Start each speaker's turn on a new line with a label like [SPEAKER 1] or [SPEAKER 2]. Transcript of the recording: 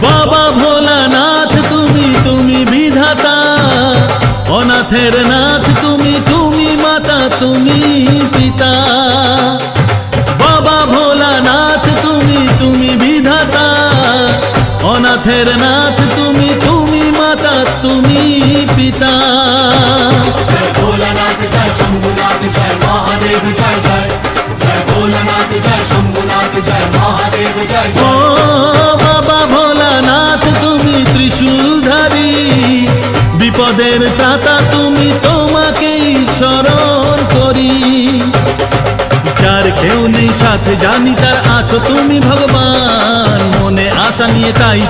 [SPEAKER 1] বাবা ভোলানাথ তুমি তুমি বিধাতা, অনাথের নাথ তুমি তুমি মাতা তুমি পিতা। বাবা ভোলানাথ তুমি তুমি বিধাতা, অনাথের নাথ তুমি তুমি মাতা তুমি পিতা।
[SPEAKER 2] জয় ভোলানাথ জয় শম্ভুনাথ জয় মহাদেব জয় জয়, জয় ভোলানাথ জয় শম্ভুনাথ জয় মহাদেব জয়
[SPEAKER 1] ও
[SPEAKER 2] জয়।
[SPEAKER 1] বাবা ভোলানাথ তুমি ত্রিশূলধারী, বিপদের ত্রাতা তুমি তোমাকেই স্মরণ করি। যার কেউ নেই সাথে জানি তার আছো তুমি ভগবান, মনে আশা নিয়ে তাই